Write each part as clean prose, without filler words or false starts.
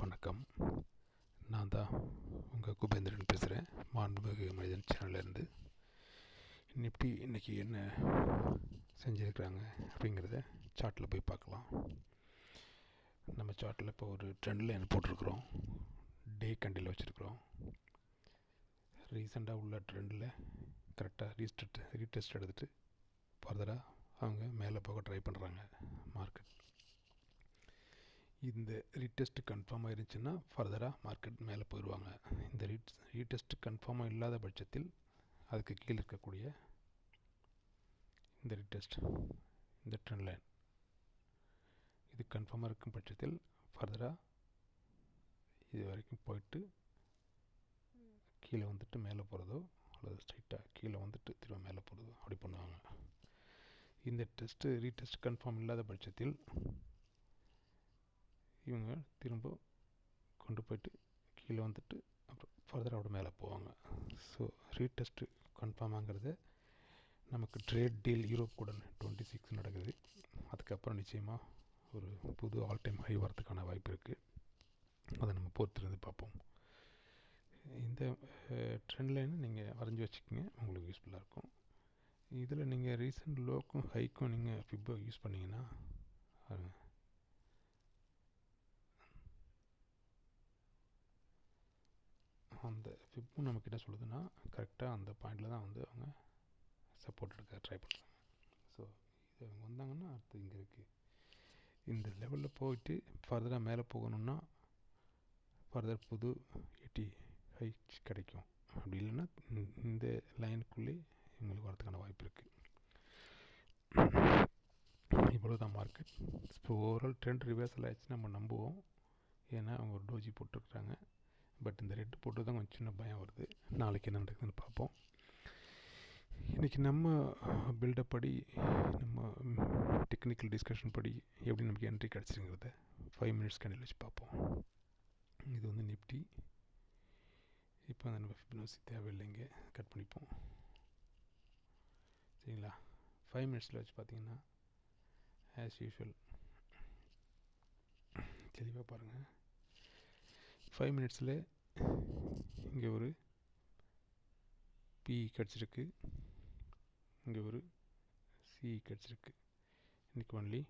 வணக்கம். நான் தான் உங்கள் குபேந்திரன் பேசுகிறேன். மாண்புமிகு மனிதன் சேனல்லேருந்து. நிஃப்டி இன்றைக்கி என்ன செஞ்சுருக்கிறாங்க அப்படிங்கிறத சார்ட்டில் போய் பார்க்கலாம். நம்ம சார்ட்டில் இப்போ ஒரு ட்ரெண்ட் லைன் போட்டிருக்கிறோம். டே கண்டில் வச்சுருக்கிறோம். ரீசெண்டாக உள்ள ட்ரெண்டில் கரெக்டாக ரீடெஸ்ட் எடுத்துகிட்டு ஃபர்தராக அவங்க மேலே போக ட்ரை பண்ணுறாங்க மார்க்கெட். இந்த ரீடெஸ்ட் கன்ஃபார்மாக இருந்துச்சுன்னா ஃபர்தராக மார்க்கெட் மேலே போயிடுவாங்க. இந்த ரீடெஸ்ட் கன்ஃபார்மாக இல்லாத பட்சத்தில் அதுக்கு கீழே இருக்கக்கூடிய இந்த ரீடெஸ்ட், இந்த ட்ரெண்ட் லைன் இது கன்ஃபார்மாக இருக்கும் பட்சத்தில் ஃபர்தராக இது வரைக்கும் போயிட்டு கீழே வந்துட்டு மேலே போகிறதோ அல்லது ஸ்ட்ரைட்டாக கீழே வந்துட்டு திரும்ப மேலே போகிறதோ அப்படி பண்ணுவாங்க. இந்த ரீடெஸ்ட் கன்ஃபார்ம் இல்லாத பட்சத்தில் இவங்க திரும்ப கொண்டு போயிட்டு கீழே வந்துட்டு அப்புறம் ஃபர்தராக அவட மேலே போவாங்க. ஸோ ரீடெஸ்ட்டு கன்ஃபார்மாங்கிறது நமக்கு ட்ரேட் டீல் யூரோப் கூட 26 நடக்குது. அதுக்கப்புறம் நிச்சயமாக ஒரு புது ஆல் டைம் ஹை வரதுக்கான வாய்ப்பு இருக்குது. அதை நம்ம பொறுத்திருந்து பார்ப்போம். இந்த ட்ரெண்ட் லைனை நீங்கள் வரைஞ்சி வச்சுக்கோங்க, உங்களுக்கு யூஸ்ஃபுல்லாக இருக்கும். இதில் நீங்கள் ரீசெண்ட் லோக்கும் ஹைக்கும் நீங்கள் ஃபிப்போ யூஸ் பண்ணிங்கன்னா அந்த ஃபிப்பும் நமக்கு என்ன சொல்லுதுன்னா கரெக்டாக அந்த பாயிண்டில் தான் வந்து அவங்க சப்போர்ட் எடுக்க ட்ரை பண்ணுறாங்க. ஸோ இது அவங்க வந்தாங்கன்னா அடுத்து இங்கே இருக்குது. இந்த லெவலில் போயிட்டு ஃபர்தராக மேலே போகணுன்னா ஃபர்தர் புது 80 ஹை கிடைக்கும். அப்படி இல்லைன்னா இந்த லைனுக்குள்ளே எங்களுக்கு வரதுக்கான வாய்ப்பு இருக்குது. இவ்வளோ தான் மார்க்கெட். இப்போ ஓவரால் ட்ரெண்ட் ரிவர்சல் ஆகிடுச்சு நம்ம நம்புவோம். ஏன்னா அவங்க ஒரு டோஜி போட்டிருக்குறாங்க. பட் இந்த ரெட்டு போட்டு தான் கொஞ்சம் சின்ன பயம் வருது. நாளைக்கு என்ன நடக்குதுன்னு பார்ப்போம். இன்றைக்கி நம்ம பில்டப் படி, நம்ம டெக்னிக்கல் டிஸ்கஷன் படி எப்படி நமக்கு என்ட்ரி கிடச்சிருங்கிறத 5 மினிட்ஸ் கேண்டில் வச்சு பார்ப்போம். இது வந்து நிஃப்டி. இப்போ அந்த நம்ம ஃபிபனாசி தேவையில்லைங்க, கட் பண்ணிப்போம். சரிங்களா? 5 மினிட்ஸில் வச்சு பார்த்தீங்கன்னா ஆஸ் யூஷுவல் தெளிவாக பாருங்கள். 5 மினிட்ஸில் இங்கே ஒரு பி கிடச்சிருக்கு, இங்கே ஒரு சி கிடச்சிருக்கு. இன்றைக்கி ஒன்லி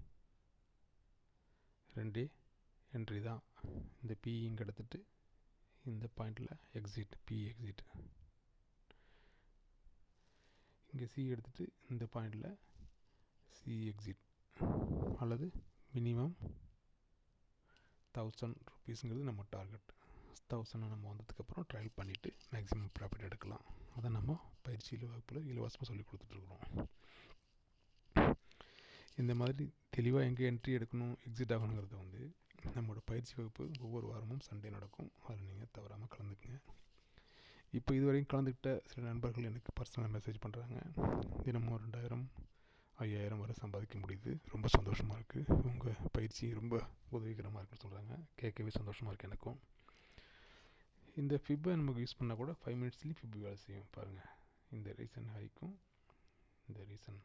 2 என்ட்ரி தான். இந்த பி இங்கே எடுத்துட்டு இந்த பாயிண்டில் எக்ஸிட், பி எக்ஸிட். இங்கே சி எடுத்துகிட்டு இந்த பாயிண்டில் சி எக்ஸிட். அல்லது மினிமம் 1000 ருபீஸுங்கிறது நம்ம டார்கெட். 1000 நம்ம வந்ததுக்கப்புறம் ட்ரையல் பண்ணிவிட்டு மேக்ஸிமம் ப்ராஃபிட் எடுக்கலாம். அதை நம்ம பயிற்சியில் வகுப்பில் இலவசமாக சொல்லி கொடுத்துட்ருக்குறோம். இந்த மாதிரி தெளிவாக எங்கே என்ட்ரி எடுக்கணும், எக்ஸிட் ஆகணுங்கிறத வந்து நம்மளோட பயிற்சி வகுப்பு ஒவ்வொரு வாரமும் சண்டே நடக்கும். அதில் நீங்கள் தவறாமல் கலந்துக்குங்க. இப்போ இதுவரையும் கலந்துக்கிட்ட சில நண்பர்கள் எனக்கு பர்சனலாக மெசேஜ் பண்ணுறாங்க. தினமும் 2000 5000 வரை சம்பாதிக்க முடியுது. ரொம்ப சந்தோஷமாக இருக்குது. உங்கள் பயிற்சி ரொம்ப உதவிகரமாக இருக்குன்னு சொல்கிறாங்க. கேட்கவே சந்தோஷமாக இருக்குது எனக்கும். இந்த ஃபிப்பை நமக்கு யூஸ் பண்ணால் கூட 5 மினிட்ஸ்லேயும் ஃபிப்பு வேலை செய்யும். பாருங்கள், இந்த ரீசன் ஹைக்கும் இந்த ரீசன்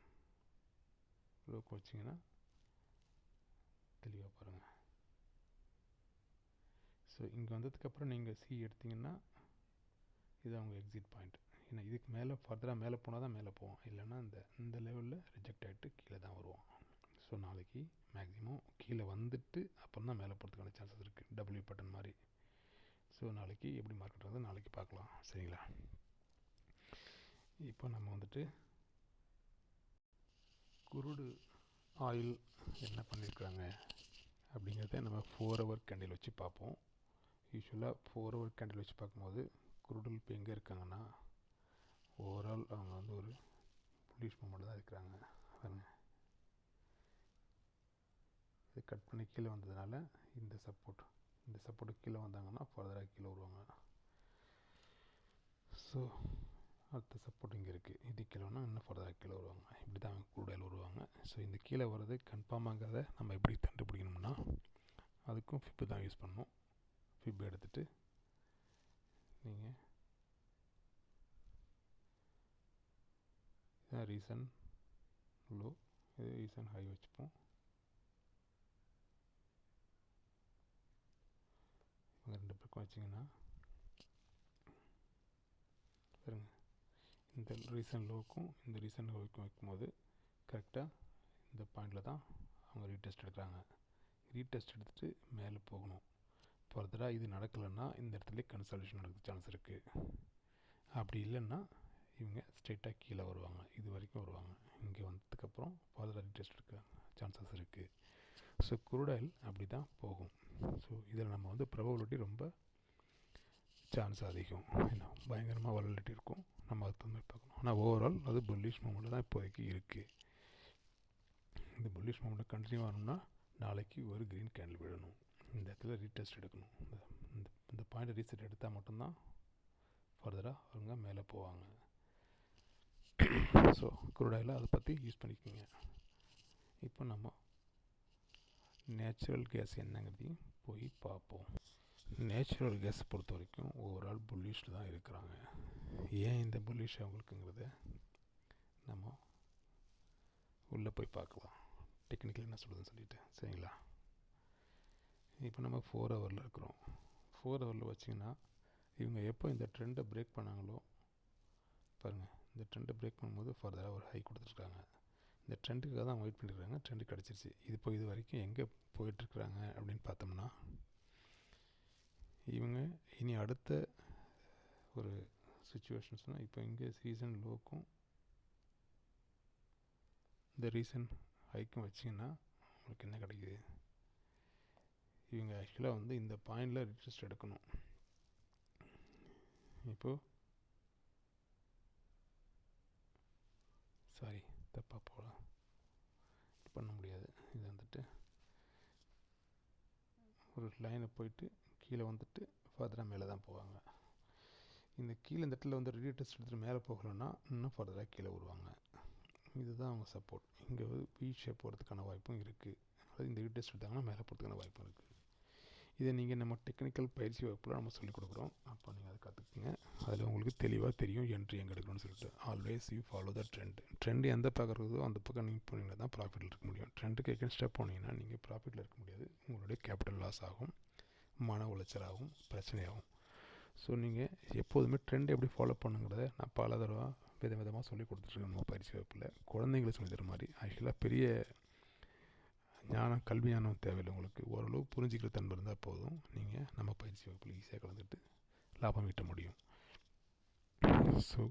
லோக்கு வச்சிங்கன்னா தெளிவாக பாருங்கள். ஸோ இங்கே வந்ததுக்கப்புறம் நீங்கள் சி எடுத்திங்கன்னா இது அவங்க எக்ஸிட் பாயிண்ட். ஏன்னா இதுக்கு மேலே ஃபர்தராக மேலே போனால் தான் மேலே போவோம், இல்லைன்னா இந்த லெவலில் ரிஜெக்ட் ஆகிட்டு கீழே தான் வருவோம். ஸோ நாளைக்கு மேக்ஸிமம் கீழே வந்துட்டு அப்புறம் தான் மேலே போகிறதுக்கான சான்சஸ் இருக்குது, டபிள்யூ பட்டன் மாதிரி. ஸோ நாளைக்கு எப்படி மார்க்கெட் வந்து நாளைக்கு பார்க்கலாம். சரிங்களா? இப்போ நம்ம வந்துட்டு குருடு ஆயில் என்ன பண்ணியிருக்காங்க அப்படிங்கிறத நம்ம 4 ஹவர் கேண்டில் வச்சு பார்ப்போம். யூஸ்வலாக 4 ஹவர் கேண்டில் வச்சு பார்க்கும்போது குருடல் இப்போ எங்கே இருக்காங்கன்னா ஓவரால் அவங்க வந்து ஒரு புல்லிஷ் மூமெண்ட் தான் இருக்கிறாங்க. பாருங்க, இது கட் பண்ணி கீழே வந்ததுனால இந்த சப்போர்ட்டு கீழே வந்தாங்கன்னா ஃபர்தராக கீழே வருவாங்க. ஸோ அடுத்த சப்போர்ட் இங்கே இருக்குது. இது கீழேனா இன்னும் ஃபர்தராக கீழே வருவாங்க. இப்படி தான் அவங்க கூடையில் வருவாங்க. ஸோ இந்த கீழே வர்றது கன்ஃபார்மாங்கிறத நம்ம எப்படி கண்டுபிடிக்கணும்னா அதுக்கும் ஃபிப்பு தான் யூஸ் பண்ணணும். ஃபிப்பு எடுத்துகிட்டு நீங்கள் இதான் ரீசன் லோ, இது ரீசன் ஹை வச்சுப்போம். பக்கம் வச்சிங்கன்னா பாருங்க, இந்த ரீசன்ட் லோவுக்கும் இந்த ரீசன்ட் லோவுக்கும் வைக்கும்போது கரெக்டாக இந்த பாயிண்டில் தான் அவங்க ரீடெஸ்ட் எடுக்கிறாங்க. ரீடெஸ்ட் எடுத்துகிட்டு மேலே போகணும். ஃபர்தராக இது நடக்கலைன்னா இந்த இடத்துல கன்சல்டேஷன் நடக்க சான்ஸ் இருக்குது. அப்படி இல்லைன்னா இவங்க ஸ்ட்ரெயிட்டாக கீழே வருவாங்க, இது வரைக்கும் வருவாங்க. இங்கே வந்ததுக்கப்புறம் ஃபர்தராக ரீடெஸ்ட் எடுக்க சான்சஸ் இருக்குது. ஸோ குரூட் ஆயில் அப்படி தான் போகும். ஸோ இதில் நம்ம வந்து ப்ராபபிலிட்டி ரொம்ப சான்ஸ் அதிகம், ஏன்னா பயங்கரமாக வாலட்டிலிட்டி இருக்கும். நம்ம அது தகுந்த பார்க்கணும். ஆனால் ஓவரால் அது புல்லிஷ் மூமெண்ட் தான் இப்போதைக்கு இருக்குது. இந்த புல்லிஷ் மூமெண்ட்டை கண்டினியூ ஆகணும்னா நாளைக்கு ஒரு க்ரீன் கேண்டில் விடணும். இந்த இடத்துல ரீடெஸ்ட் எடுக்கணும். இந்த பாயிண்ட் ரீசெட் எடுத்தால் மட்டும்தான் ஃபர்தராக அவங்க மேலே போவாங்க. ஸோ குரூட் ஆயிலை அதை பற்றி யூஸ் பண்ணிக்கோங்க. இப்போ நம்ம நேச்சுரல் கேஸ் என்னங்கிறதையும் போய் பார்ப்போம். நேச்சுரல் கேஸை பொறுத்த வரைக்கும் ஓவரால் புல்லிஷில் தான் இருக்கிறாங்க. ஏன் இந்த புல்லிஷ் அவங்களுக்குங்கிறத நம்ம உள்ளே போய் பார்க்கலாம், டெக்னிக்கல் என்ன சொல்லுதுன்னு சொல்லிட்டு. சரிங்களா? இப்போ நம்ம 4 ஹவரில் இருக்கிறோம். 4 ஹவரில் வச்சிங்கன்னா இவங்க எப்போ இந்த ட்ரெண்டை பிரேக் பண்ணாங்களோ பாருங்கள், இந்த ட்ரெண்டை பிரேக் பண்ணும்போது ஃபர்தராக ஒரு ஹை கொடுத்துருக்காங்க. இந்த ட்ரெண்டுக்காக தான் வெயிட் பண்ணியிருக்காங்க. ட்ரெண்டு கிடச்சிருச்சு. இது இப்போ இது வரைக்கும் எங்கே போயிட்டுருக்குறாங்க அப்படின்னு பார்த்தோம்னா, இவங்க இனி அடுத்த ஒரு சுச்சுவேஷன்ஸ்னால் இப்போ இங்கே ரீசன் லோக்கும் இந்த ரீசன் ஹைக்கும் வச்சிங்கன்னா உங்களுக்கு என்ன கிடைக்குது? இவங்க ஆக்சுவலாக வந்து இந்த பாயிண்டில் ரிட்ரெஸ்ட் எடுக்கணும். இப்போது சாரி, தப்பாக போகலாம், பண்ண முடியாது. இது வந்துட்டு ஒரு லைனை போயிட்டு கீழே வந்துட்டு ஃபர்தராக மேலே தான் போவாங்க. இந்த கீழே இந்த இடத்துல வந்து ரீடெஸ்ட் எடுத்துகிட்டு மேலே போகலைன்னா இன்னும் ஃபர்தராக கீழே வருவாங்க. இதுதான் அவங்க சப்போர்ட். இங்கே வந்து பி ஷேப் போகிறதுக்கான வாய்ப்பும் இருக்குது. அதாவது இந்த ரீடெஸ்ட் எடுத்தாங்கன்னா மேலே போகிறதுக்கான வாய்ப்பும் இருக்குது. இதை நீங்கள் நம்ம டெக்னிக்கல் பயிற்சி வகுப்பில் நம்ம சொல்லிக் கொடுக்குறோம். அப்போ நீங்கள் அதை கற்றுக்குங்க. அதில் உங்களுக்கு தெளிவாக தெரியும் என்ட்ரி எங்கே எடுக்கணும்னு சொல்லிட்டு. Always you follow the trend எந்த பக்கம் இருக்குதோ அந்த பக்கம் நீங்கள் போனீங்கன்னா தான் ப்ராஃபிட்டில் இருக்க முடியும். ட்ரெண்டுக்கு எகென்ஸ்டாக போனீங்கன்னா நீங்கள் ப்ராஃபிட்டில் இருக்க முடியாது. உங்களுடைய கேபிட்டல் லாஸ் ஆகும், மன உளைச்சலாகும், பிரச்சனையாகும். ஸோ நீங்கள் எப்போதுமே ட்ரெண்ட் எப்படி ஃபாலோ பண்ணுங்கிறத நான் பல தடவை விதமாக சொல்லி கொடுத்துட்ருக்கேன் நம்ம பயிற்சி வகுப்பில். குழந்தைங்களை சொல்லி தர மாதிரி. ஆக்சுவலாக பெரிய ஞானம், கல்வி ஞானம் தேவையில்லை உங்களுக்கு. ஓரளவு புரிஞ்சிக்கிற தன்மை இருந்தால் போதும். நீங்கள் நம்ம பயிற்சி வகுப்பில் ஈஸியாக கலந்துட்டு லாபம் ஈட்ட முடியும். ஸோ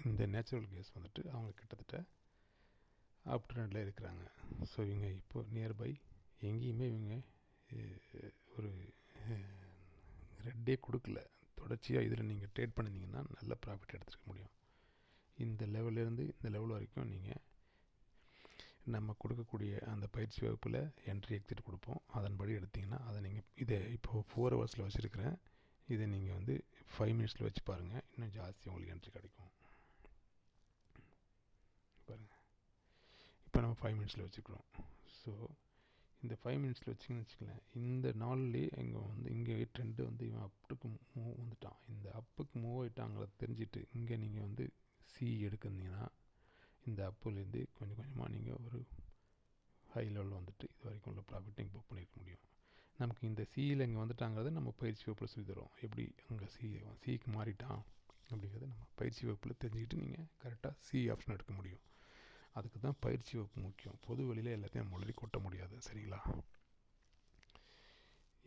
இந்த நேச்சுரல் கேஸ் வந்துட்டு அவங்க கிட்டத்தட்ட அப் ட்ரெண்டில் இருக்கிறாங்க. ஸோ இவங்க இப்போ நியர்பை எங்கேயுமே இவங்க ஒரு ரெட்டே கொடுக்கல. தொடர்ச்சியாக இதில் நீங்கள் ட்ரேட் பண்ணிங்கன்னா நல்ல ப்ராஃபிட் எடுத்துருக்க முடியும். இந்த லெவல்லேருந்து இந்த லெவல் வரைக்கும் நீங்கள் நம்ம கொடுக்கக்கூடிய அந்த பயிற்சி வகுப்பில் என்ட்ரி எக்ஸிட் கொடுப்போம். அதன்படி எடுத்திங்கன்னா அதை நீங்கள் இதை இப்போது 4 ஹவர்ஸில் வச்சுருக்கிறேன். இதை நீங்கள் வந்து 5 மினிட்ஸில் வச்சு பாருங்கள். இன்னும் ஜாஸ்தி உங்களுக்கு என்ட்ரி கிடைக்கும். பாருங்கள், இப்போ நம்ம 5 மினிட்ஸில் வச்சுக்கிறோம். ஸோ இந்த 5 மினிட்ஸில் வச்சிங்கன்னு வச்சுக்கலாம். இந்த நாள்லேயே இங்கே ட்ரெண்டு வந்து இவன் அப்புக்கு மூவ் வந்துட்டான். இந்த அப்புக்கு மூவ் ஆகிட்டாங்கிறத தெரிஞ்சுட்டு இங்கே நீங்கள் வந்து சி எடுக்கிறீங்கன்னா இந்த அப்புலேருந்து கொஞ்சம் கொஞ்சமாக நீங்கள் ஒரு ஹை லெவலில் வந்துட்டு இது வரைக்கும் உள்ள ப்ராஃபிட் நீங்கள் புக் பண்ணியிருக்க முடியும். நமக்கு இந்த சியில் இங்கே வந்துட்டாங்கிறத நம்ம பயிற்சி வகுப்பில் சொல்லி தரோம். எப்படி அங்கே சிக்கு மாறிட்டான் அப்படிங்கிறத நம்ம பயிற்சி வகுப்பில் தெரிஞ்சுக்கிட்டு நீங்கள் கரெக்டாக சி ஆப்ஷன் எடுக்க முடியும். அதுக்கு தான் பயிற்சி வகுப்பு முக்கியம். பொது வெளியில் எல்லாத்தையும் முளறி கொட்ட முடியாது. சரிங்களா?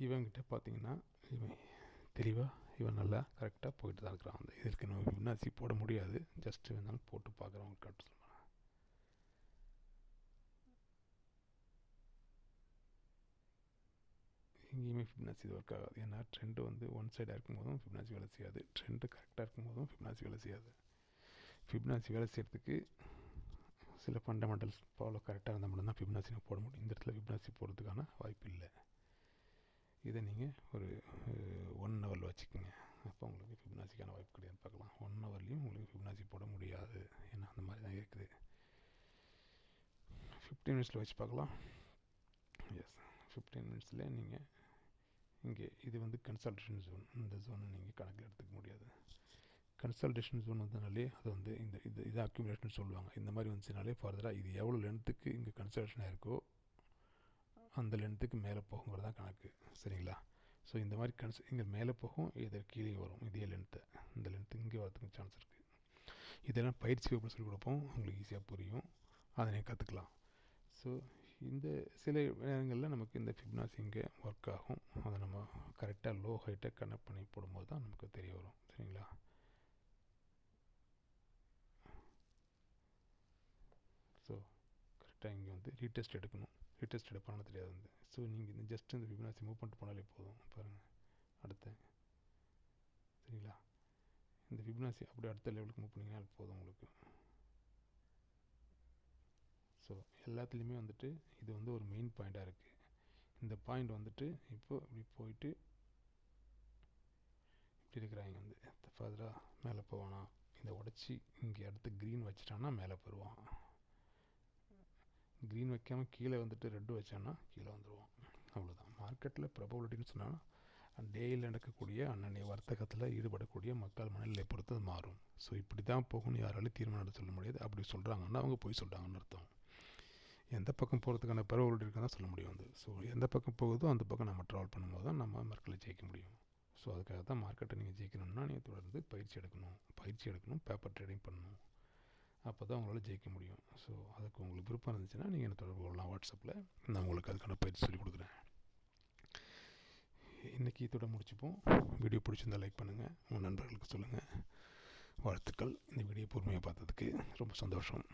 இவங்கிட்ட பார்த்தீங்கன்னா இவன் தெளிவாக இவன் நல்லா கரெக்டாக போயிட்டு தான் இருக்கிறான். அந்த இதற்கு நம்ம ஃபிப்னாசி போட முடியாது. ஜஸ்ட் வேணாலும் போட்டு பார்க்குறவங்க கரெக்ட் சொல்லுவாங்க. எங்கேயுமே ஃபிப்னாசி இது ஒர்க் ஆகாது. ஏன்னா ட்ரெண்டு வந்து ஒன் சைடாக இருக்கும்போதும் ஃபிப்னாசி வேலை செய்யாது. ட்ரெண்டு கரெக்டாக இருக்கும்போதும் ஃபிப்னாசி வேலை செய்யாது. ஃபிப்னாசி வேலை செய்கிறதுக்கு சில ஃபண்டமெண்டல்ஸ் ஃபாலோ கரெக்டாக இருந்தால் மட்டும்தான் ஃபிப்னாசி போட முடியும். இந்த இடத்துல ஃபிப்னாசி போடுறதுக்கான வாய்ப்பு இல்லை. இதை நீங்கள் ஒரு 1 ஹவரில் வச்சுக்கோங்க. அப்போ உங்களுக்கு ஃபிப்னாசிக்கான வாய்ப்பு கிடையாது. பார்க்கலாம். 1 ஹவர்லேயும் உங்களுக்கு ஃபிப்னாசி போட முடியாது. ஏன்னா அந்த மாதிரி தான் இருக்குது. 15 மினிட்ஸில் வச்சு பார்க்கலாம். எஸ், 15 மினிட்ஸில் நீங்கள் இங்கே இது வந்து கன்சல்டேஷன் ஜோன். இந்த ஜோனை நீங்கள் கணக்கில் எடுத்துக்க முடியாது. கன்சல்டேஷன் ஜோன் வந்தனாலே அது வந்து இது அக்யூமுலேஷன் சொல்லுவாங்க. இந்த மாதிரி வந்துச்சுனாலே ஃபர்தராக இது எவ்வளோ லென்த்துக்கு இங்கே கன்சல்டேஷன் ஆகிருக்கோ அந்த லென்த்துக்கு மேலே போகுங்கிறது தான் கணக்கு. சரிங்களா? ஸோ இந்த மாதிரி இங்கே மேலே போகும், இது கீழே வரும். இதே லென்த்து, இந்த லென்த்து இங்கே வரதுக்கு சான்ஸ் இருக்குது. இதெல்லாம் பயிற்சி வகுப்பில் சொல்லிக் கொடுப்போம், உங்களுக்கு ஈஸியாக புரியும், அதை நீங்கள் கற்றுக்கலாம். ஸோ இந்த சில நேரங்களில் நமக்கு இந்த ஃபிப்னாசி இங்கே ஒர்க் ஆகும். அதை நம்ம கரெக்டாக லோ ஹைட்டை கனெக்ட் பண்ணி போடும்போது தான் நமக்கு தெரிய வரும். சரிங்களா? ஸோ கரெக்டாக இங்கே வந்து ரீடெஸ்ட் எடுக்கணும். ரீடெஸ்ட் எடுப்பான்னு தெரியாது வந்து. ஸோ நீங்கள் இந்த ஜஸ்ட் இந்த ஃபிப்னாசி மூவ் பண்ணிட்டு போனாலே போதும். பாருங்கள் அடுத்து. சரிங்களா? இந்த ஃபிப்னாசி அப்படியே அடுத்த லெவலுக்கு மூவ் பண்ணிங்கன்னா போதும் உங்களுக்கு. ஸோ எல்லாத்துலேயுமே வந்துட்டு இது வந்து ஒரு மெயின் பாயிண்ட்டாக இருக்குது. இந்த பாயிண்ட் வந்துட்டு இப்போ இப்படி போயிட்டு இப்படி இருக்கிறாங்க வந்து ஃபர்தராக மேலே போவானா, இதை உடச்சி இங்கே அடுத்து க்ரீன் வச்சிட்டான்னா மேலே போயிடுவான். க்ரீன் வைக்காமல் கீழே வந்துட்டு ரெட்டு வச்சான்னா கீழே வந்துடுவான். அவ்வளோதான். மார்க்கெட்டில் ப்ராபபிலிட்டின்னு சொன்னால் டேயில் நடக்கக்கூடிய அன்னன்னைய வர்த்தகத்தில் ஈடுபடக்கூடிய மக்கள் மனநிலை பொறுத்து அது மாறும். ஸோ இப்படி தான் போகணும்னு யாராலையும் தீர்மானம் சொல்ல முடியாது. அப்படி சொல்கிறாங்கன்னா அவங்க போய் சொல்கிறாங்கன்னு அர்த்தம். எந்த பக்கம் போகிறதுக்கான ப்ராபபிலிட்டி இருக்குன்னு தான் சொல்ல முடியும் வந்து. ஸோ எந்த பக்கம் போகுதோ அந்த பக்கம் நம்ம ட்ராவல் பண்ணும்போது தான் நம்ம மார்க்கெட்டில் ஜெயிக்க முடியும். ஸோ அதுக்காக தான் மார்க்கெட்டை நீங்கள் ஜெயிக்கணும்னா நீங்கள் தொடர்ந்து பயிற்சி எடுக்கணும், பேப்பர் ட்ரேடிங் பண்ணணும். அப்போ தான் உங்களால் ஜெயிக்க முடியும். ஸோ அதுக்கு உங்களுக்கு விருப்பம் இருந்துச்சுன்னா நீங்கள் என்ன தொடர்பு கொள்ளலாம் வாட்ஸ்அப்பில். நான் உங்களுக்கு அதுக்கான பயிற்சி சொல்லிக் கொடுக்குறேன். இன்றைக்கி இதோட முடிச்சுப்போம். வீடியோ பிடிச்சிருந்தால் லைக் பண்ணுங்கள், உங்கள் நண்பர்களுக்கு சொல்லுங்கள். வாழ்த்துக்கள். இந்த வீடியோ பொறுமையாக பார்த்ததுக்கு ரொம்ப சந்தோஷம்.